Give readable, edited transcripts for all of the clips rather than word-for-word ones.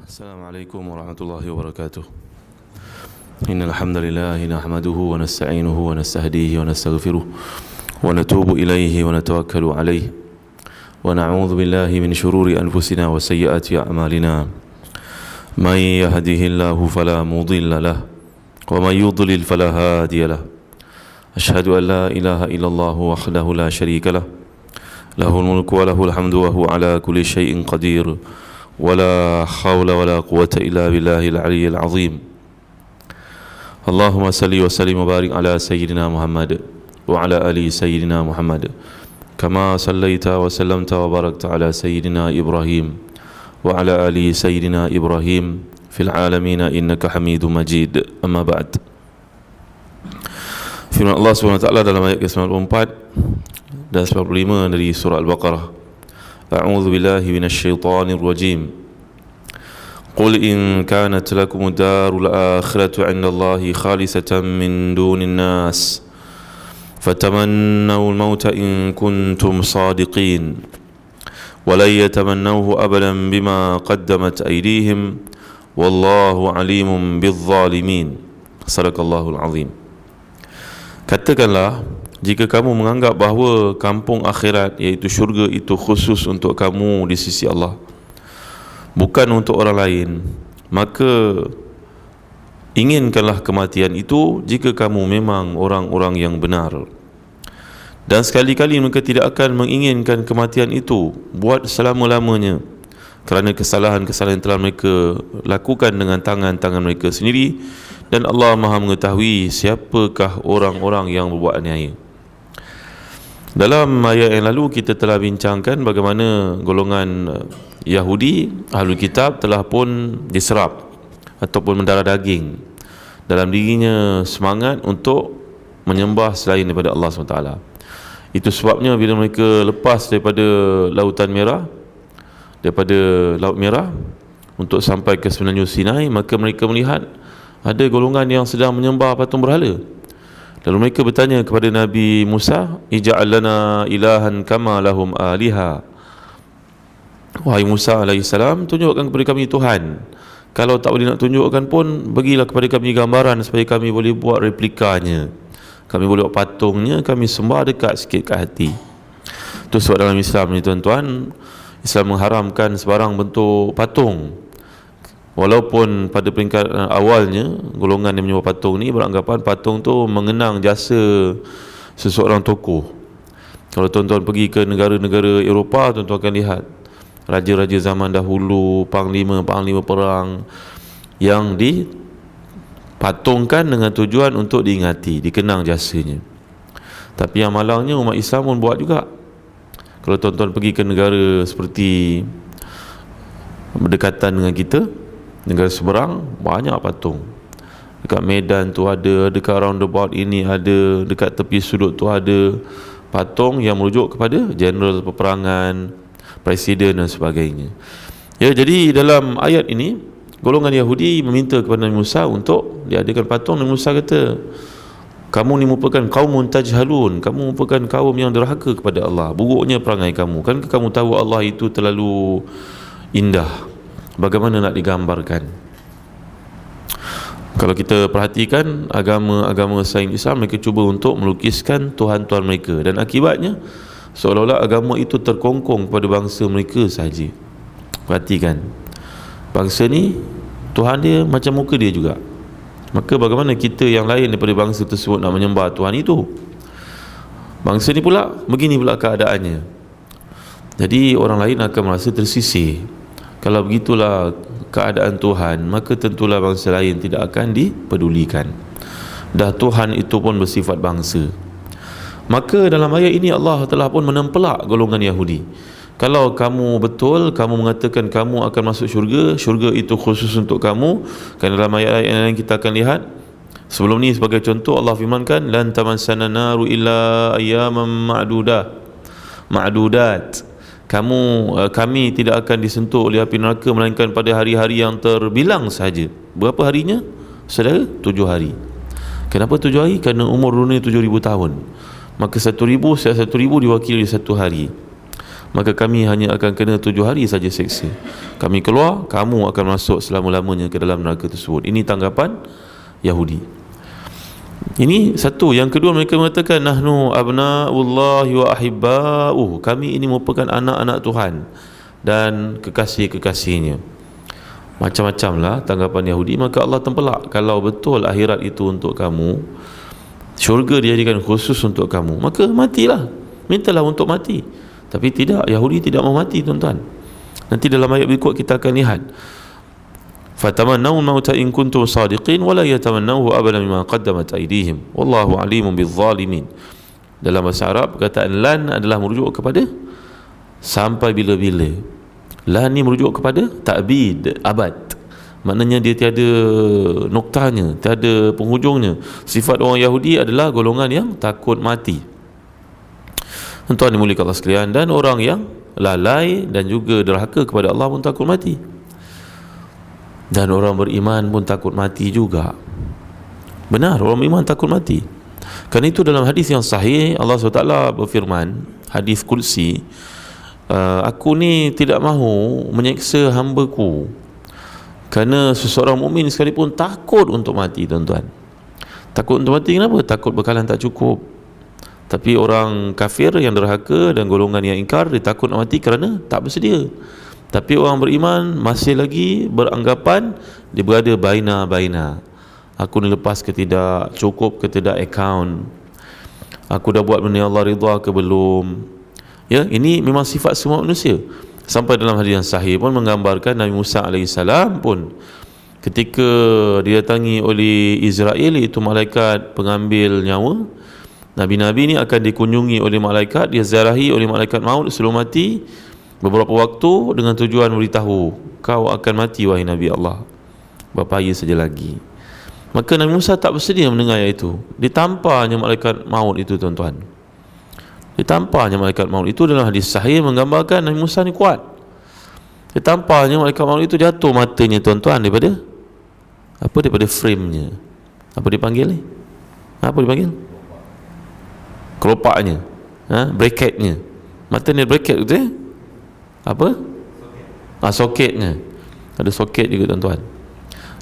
السلام عليكم ورحمة الله وبركاته. إن الحمد لله نحمده ونستعينه ونستهديه ونستغفره ونتوب إليه ونتوكل عليه ونعوذ بالله من شرور أنفسنا وسيئات أعمالنا. من يهده الله فلا مضل له ومن يضلل فلا هادي له. أشهد أن لا إله إلا الله وحده لا شريك له له الملك وله الحمد وهو على كل شيء قدير ولا حول ولا قوة إلا بالله العلي العظيم. اللهم صل وسلم وبارك على سيدنا محمد وعلى آل سيدنا محمد كما صليت وسلمت وباركت على سيدنا إبراهيم وعلى آل سيدنا إبراهيم في العالمين إنك حميد مجيد. أما بعد. Firman Allah SWT dalam ayat ke-94 dan 95 dari surah Al-Baqarah. A'udzu billahi minasy syaithanir rajim. Qul in kanat lakum darul akhiratu 'indallahi khalisatan min dunin nas fatamannawul mauta in kuntum shadiqin wa la yatamannawhu abadan bima qaddamat aydihim wallahu alimun bizzalimin. Sadaqallahul azim. Katakanlah, jika kamu menganggap bahawa kampung akhirat iaitu syurga itu khusus untuk kamu di sisi Allah, bukan untuk orang lain, maka inginkanlah kematian itu jika kamu memang orang-orang yang benar. Dan sekali-kali mereka tidak akan menginginkan kematian itu buat selama-lamanya, kerana kesalahan-kesalahan yang telah mereka lakukan dengan tangan-tangan mereka sendiri, dan Allah Maha mengetahui siapakah orang-orang yang berbuat aniaya. Dalam ayat yang lalu kita telah bincangkan bagaimana golongan Yahudi, Ahlul Kitab telah pun diserap ataupun mendarah daging dalam dirinya semangat untuk menyembah selain daripada Allah SWT. Itu sebabnya bila mereka lepas daripada Lautan Merah, daripada Laut Merah untuk sampai ke Semenanjung Sinai, maka mereka melihat ada golongan yang sedang menyembah patung berhala. Lalu mereka bertanya kepada Nabi Musa, ij'al lana ilahan kama lahum aliha. Wahai Musa alaihissalam, tunjukkan kepada kami Tuhan. Kalau tak boleh nak tunjukkan pun, bagilah kepada kami gambaran supaya kami boleh buat replikanya, kami boleh buat patungnya, kami sembah dekat sikit kat hati. Itu sebab dalam Islam ni tuan-tuan, Islam mengharamkan sebarang bentuk patung. Walaupun pada peringkat awalnya golongan yang menyembah patung ni beranggapan patung tu mengenang jasa seseorang tokoh. Kalau tuan-tuan pergi ke negara-negara Eropah, tuan-tuan akan lihat raja-raja zaman dahulu, panglima-panglima perang yang dipatungkan dengan tujuan untuk diingati, dikenang jasanya. Tapi yang malangnya umat Islam pun buat juga. Kalau tuan-tuan pergi ke negara seperti berdekatan dengan kita, negara seberang, banyak patung. Dekat Medan tu ada, dekat roundabout ini ada, dekat tepi sudut tu ada patung yang merujuk kepada jeneral peperangan, presiden dan sebagainya. Ya, jadi dalam ayat ini golongan Yahudi meminta kepada Nabi Musa untuk diadakan patung. Nabi Musa kata, kamu ni merupakan kaum tajhalun, kamu merupakan kaum yang derhaka kepada Allah, buruknya perangai kamu. Kan kamu tahu Allah itu terlalu indah, bagaimana nak digambarkan? Kalau kita perhatikan agama-agama selain Islam, mereka cuba untuk melukiskan Tuhan-Tuhan mereka, dan akibatnya seolah-olah agama itu terkongkong kepada bangsa mereka sahaja. Perhatikan, bangsa ni Tuhan dia macam muka dia juga. Maka bagaimana kita yang lain daripada bangsa tersebut nak menyembah Tuhan itu? Bangsa ni pula begini pula keadaannya. Jadi orang lain akan merasa tersisih. Kalau begitulah keadaan Tuhan, maka tentulah bangsa lain tidak akan dipedulikan. Dah Tuhan itu pun bersifat bangsa. Maka dalam ayat ini Allah telah pun menempelak golongan Yahudi. Kalau kamu betul, kamu mengatakan kamu akan masuk syurga, syurga itu khusus untuk kamu. Kan dalam ayat-ayat yang lain kita akan lihat, sebelum ni sebagai contoh Allah firmankan, lan tamassana naru illa ayyaman ma'dudat. Kami tidak akan disentuh oleh api neraka melainkan pada hari-hari yang terbilang sahaja. Berapa harinya? Saudara, 7 hari. Kenapa 7 hari? Kerana umur dunia 7,000 tahun. Maka 1,000 diwakili oleh 1 hari. maka kami hanya akan kena 7 hari saja seksa. Kami keluar, kamu akan masuk selama-lamanya ke dalam neraka tersebut. Ini tanggapan Yahudi. Ini satu. Yang kedua, mereka mengatakan nahnu abna'ullahi wa ahibba'uh, kami ini merupakan anak-anak Tuhan dan kekasih-kekasihnya. Macam-macam lah tanggapan Yahudi. Maka Allah tempelak, kalau betul akhirat itu untuk kamu, syurga dijadikan khusus untuk kamu, maka matilah, mintalah untuk mati. Tapi tidak, Yahudi tidak mau mati, tuan-tuan. Nanti dalam ayat berikut kita akan lihat, fatamannaw mauta in kuntum sadiqin wala yatamannahu abadan bima qaddamat aydihim wallahu alimun bizzalimin. Dalam bahasa Arab, perkataan lan adalah merujuk kepada sampai bila-bila. Lan ni merujuk kepada ta'bid, abad. Maknanya dia tiada noktanya, tiada penghujungnya. Sifat orang Yahudi adalah golongan yang takut mati. Tuan-tuan dimuliakan Allah sekalian, dan orang yang lalai dan juga derhaka kepada Allah pun takut mati. Dan orang beriman pun takut mati juga. Benar, orang beriman takut mati. Kerana itu dalam hadis yang sahih, Allah SWT berfirman, hadis kursi, aku ni tidak mahu menyeksa hamba-Ku, kerana seseorang mukmin sekalipun takut untuk mati, tuan-tuan. Takut untuk mati kenapa? Takut bekalan tak cukup. Tapi orang kafir yang derhaka dan golongan yang ingkar, dia takut nak mati kerana tak bersedia. Tapi orang beriman masih lagi beranggapan dia berada baina-baina. Aku ni lepas ke tidak, cukup ke tidak akaun, aku dah buat benda yang Allah ridha ke belum. Ya, ini memang sifat semua manusia. Sampai dalam hadis yang sahih pun menggambarkan Nabi Musa AS pun ketika didatangi oleh Israel, iaitu malaikat pengambil nyawa, Nabi-Nabi ni akan dikunjungi oleh malaikat, dia ziarahi oleh malaikat maut sebelum mati beberapa waktu dengan tujuan beritahu, kau akan mati wahai Nabi Allah, berapa hari saja lagi. Maka Nabi Musa tak bersedia mendengar itu. Ditamparnya malaikat maut itu, tuan-tuan. Ditamparnya malaikat maut itu. Dalam hadis sahih menggambarkan Nabi Musa ni kuat. Ditamparnya malaikat maut itu, jatuh matanya, tuan-tuan, daripada apa? Daripada frame-nya. Apa dipanggil ni? Apa dipanggil? Kelopaknya, bracketnya. Mata ni bracket tu, apa? Soketnya. Ada soket juga, tuan-tuan.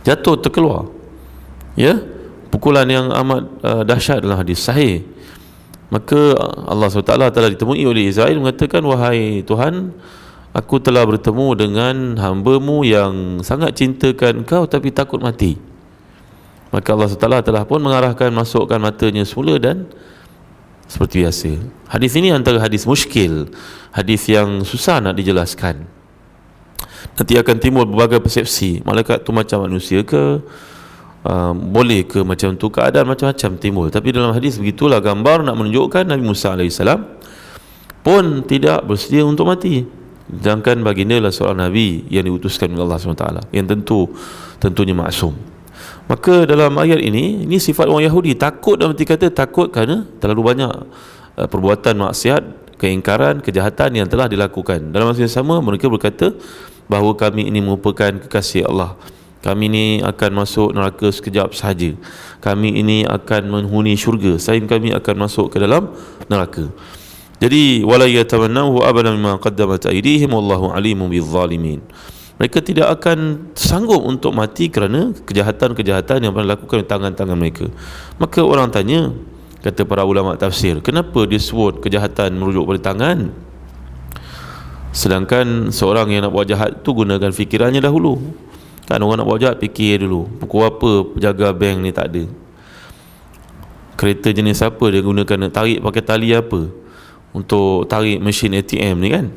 Jatuh, terkeluar. Ya, pukulan yang amat dahsyat dalam hadis sahih. Maka Allah SWT telah ditemui oleh Israel, mengatakan, wahai Tuhan, aku telah bertemu dengan hamba-Mu yang sangat cintakan Engkau tapi takut mati. Maka Allah SWT telah pun mengarahkan, masukkan matanya semula dan seperti biasa. Hadis ini antara hadis muskil, hadis yang susah nak dijelaskan. Nanti akan timbul berbagai persepsi, malaikat tu macam manusia ke, boleh ke macam tu, keadaan macam-macam timbul. Tapi dalam hadis begitulah gambar nak menunjukkan Nabi Musa AS pun tidak bersedia untuk mati. Sedangkan baginda adalah seorang Nabi yang diutuskan oleh Allah SWT, yang tentunya maksum. Maka dalam ayat ini sifat orang Yahudi, takut. Dalam arti kata takut kerana terlalu banyak perbuatan maksiat, keingkaran, kejahatan yang telah dilakukan. Dalam masa yang sama mereka berkata bahawa kami ini merupakan kekasih Allah, kami ini akan masuk neraka sekejap sahaja, kami ini akan menghuni syurga, selain kami akan masuk ke dalam neraka. Jadi wala yatamannahu abadan bima qaddamat aydihim wallahu alimun bizzalimin. Mereka tidak akan sanggup untuk mati kerana kejahatan-kejahatan yang pernah dilakukan di tangan-tangan mereka. Maka orang tanya, kata para ulama tafsir, kenapa disebut kejahatan merujuk pada tangan, sedangkan seorang yang nak buat jahat tu gunakan fikirannya dahulu. Kan orang nak buat jahat fikir dulu, pukul apa penjaga bank ni tak ada, kereta jenis apa dia gunakan, nak tarik pakai tali apa untuk tarik mesin ATM ni kan.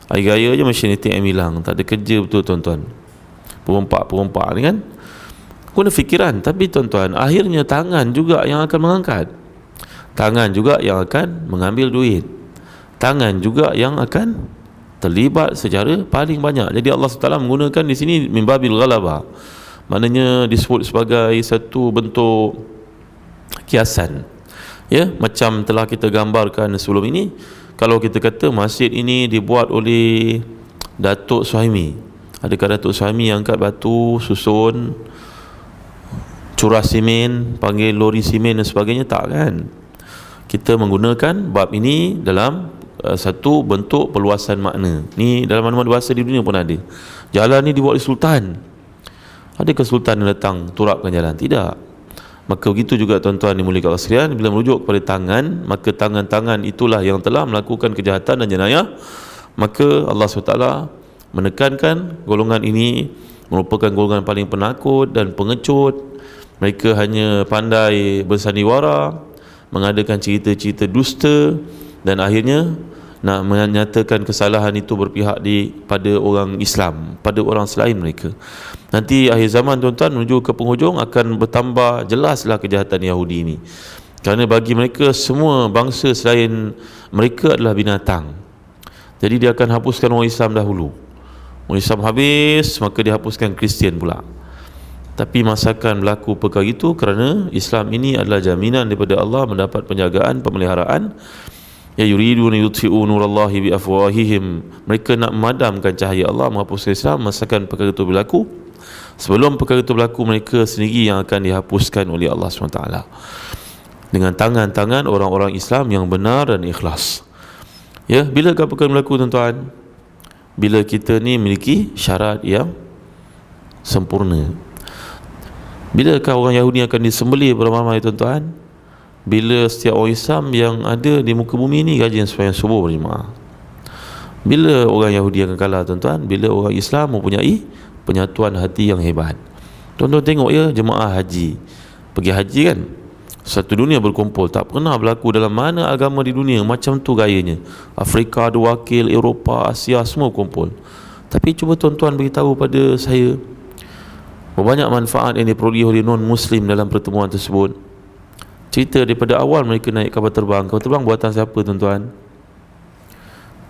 Hari raya je mesin ATM hilang, tak ada kerja betul, tuan-tuan. Perompak ni kan guna fikiran. Tapi tuan-tuan, akhirnya tangan juga yang akan mengangkat, tangan juga yang akan mengambil duit, tangan juga yang akan terlibat secara paling banyak. Jadi Allah SWT menggunakan di sini min babil ghalabah, maknanya disebut sebagai satu bentuk kiasan. Ya, macam telah kita gambarkan sebelum ini, kalau kita kata masjid ini dibuat oleh Datuk Suhaimi, adakah Datuk Suhaimi angkat batu, susun, curah simen, panggil lori simen dan sebagainya? Tak kan. Kita menggunakan bab ini dalam satu bentuk perluasan makna. Ni dalam mana-mana bahasa di dunia pun ada. Jalan ni dibuat oleh sultan. Adakah sultan yang datang turapkan jalan? Tidak. Maka begitu juga tuan-tuan dimuliakan Allah sekalian, bila merujuk kepada tangan, maka tangan-tangan itulah yang telah melakukan kejahatan dan jenayah. Maka Allah SWT menekankan golongan ini merupakan golongan paling penakut dan pengecut. Mereka hanya pandai bersandiwara, mengadakan cerita-cerita dusta, dan akhirnya nak menyatakan kesalahan itu berpihak pada orang Islam, pada orang selain mereka. Nanti akhir zaman tuan-tuan menuju ke penghujung akan bertambah jelaslah kejahatan Yahudi ini. Kerana bagi mereka semua bangsa selain mereka adalah binatang. Jadi dia akan hapuskan orang Islam dahulu. Orang Islam habis, maka dia hapuskan Kristian pula. Tapi masakan berlaku perkara itu kerana Islam ini adalah jaminan daripada Allah mendapat penjagaan, pemeliharaan. Ya yuriduna yutfi'u nurallahi bi afwahihim. Mereka nak memadamkan cahaya Allah, menghapuskan Islam. Masakan perkara itu berlaku, sebelum perkara itu berlaku, mereka sendiri yang akan dihapuskan oleh Allah SWT dengan tangan-tangan orang-orang Islam yang benar dan ikhlas. Ya, bila perkara berlaku tuan-tuan? Bila kita ni memiliki syarat yang sempurna. Bilakah orang Yahudi akan disembelih beramai-ramai tuan-tuan? Bila setiap orang Islam yang ada di muka bumi ni rajin sembahyang subuh berjemaah. Bila orang Yahudi akan kalah tuan-tuan? Bila orang Islam mempunyai penyatuan hati yang hebat. Tuan-tuan tengok ya, jemaah haji pergi haji kan, satu dunia berkumpul. Tak pernah berlaku dalam mana agama di dunia macam tu gayanya. Afrika ada wakil, Eropah, Asia semua kumpul. Tapi cuba tuan-tuan beritahu pada saya, banyak manfaat yang diperoleh oleh non-Muslim dalam pertemuan tersebut. Cerita daripada awal mereka naik kapal terbang. Kapal terbang buatan siapa tuan-tuan?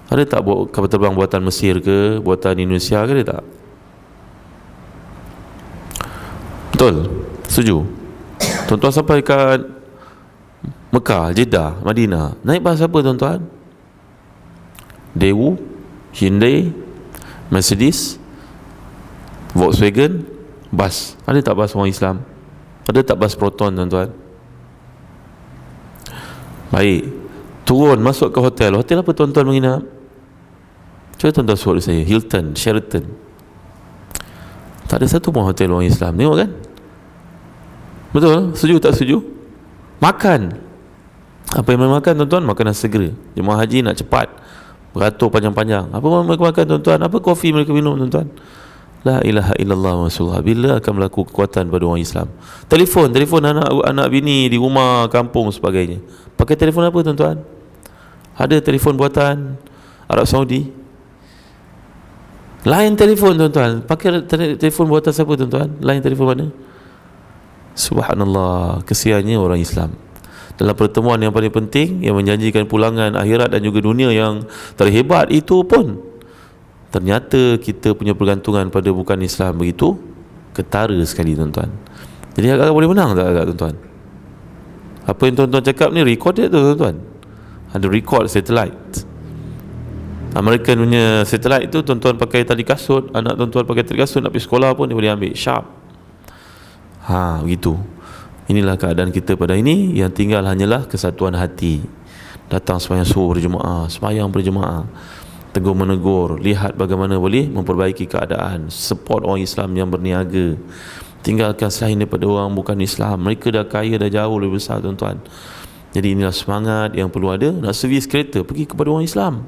Ada tak kapal terbang buatan Mesir ke, buatan Indonesia ke? Ada tak? Betul? Setuju? Tuan-tuan sampai kat Mekah, Jeddah, Madinah, naik bas apa tuan-tuan? Daewoo, Hyundai, Mercedes, Volkswagen, bas. Ada tak bas orang Islam? Ada tak bas Proton tuan-tuan? Baik, turun masuk ke hotel. Hotel apa tuan-tuan menginap? Cuba tuan-tuan suruh saya, Hilton, Sheraton. Tak ada satu pun hotel orang Islam. Tengok kan? Betul? Setuju tak setuju? Makan. Apa yang mereka makan tuan-tuan? Makanan segera. Jemaah haji nak cepat, beratur panjang-panjang. Apa mereka makan tuan-tuan? Apa kopi mereka minum tuan-tuan? La ilaha illallah Rasulullah. Bila akan berlaku kekuatan pada orang Islam? Telefon anak bini di rumah, kampung sebagainya. Pakai telefon apa tuan-tuan? Ada telefon buatan Arab Saudi. Lain telefon tuan-tuan. Pakai telefon buatan siapa tuan-tuan? Lain telefon mana? Subhanallah, kesiannya orang Islam. Dalam pertemuan yang paling penting, yang menjanjikan pulangan akhirat dan juga dunia yang terhebat itu pun, ternyata kita punya pergantungan pada bukan Islam begitu ketara sekali tuan-tuan. Jadi agak boleh menang tak agak tuan-tuan? Apa yang tuan-tuan cakap ni recorded tu tuan-tuan. Ada record satellite. American punya satellite tu tuan-tuan pakai tali kasut, anak tuan-tuan pakai tali kasut nak pergi sekolah pun dia boleh ambil sharp. Begitu. Inilah keadaan kita pada ini. Yang tinggal hanyalah kesatuan hati. Datang sembahyang subuh berjemaah, sembahyang berjemaah, tegur menegur, lihat bagaimana boleh memperbaiki keadaan, support orang Islam yang berniaga, tinggalkan selain daripada orang bukan Islam. Mereka dah kaya, dah jauh lebih besar tuan-tuan. Jadi inilah semangat yang perlu ada. Nak servis kereta, pergi kepada orang Islam.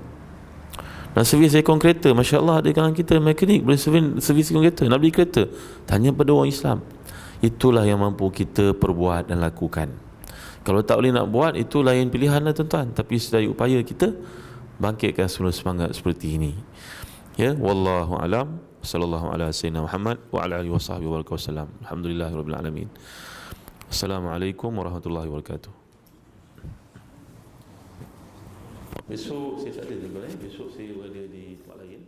Nak servis aircon kereta, Masya Allah ada kalangan kita mekanik boleh servis aircon kereta. Nak beli kereta, tanya pada orang Islam. Itulah yang mampu kita perbuat dan lakukan. Kalau tak boleh nak buat, itu lain pilihan lah tuan-tuan. Tapi sedaya upaya kita bangkitkan semula semangat seperti ini. Ya, wallahu alam. Sallallahu ala sayyidina Muhammad wa ala alihi wasahbihi wasallam. Alhamdulillahirabbil alamin. Assalamualaikum warahmatullahi wabarakatuh. Besok saya tak ada tuan-tuan. Besok saya ada di tempat lain.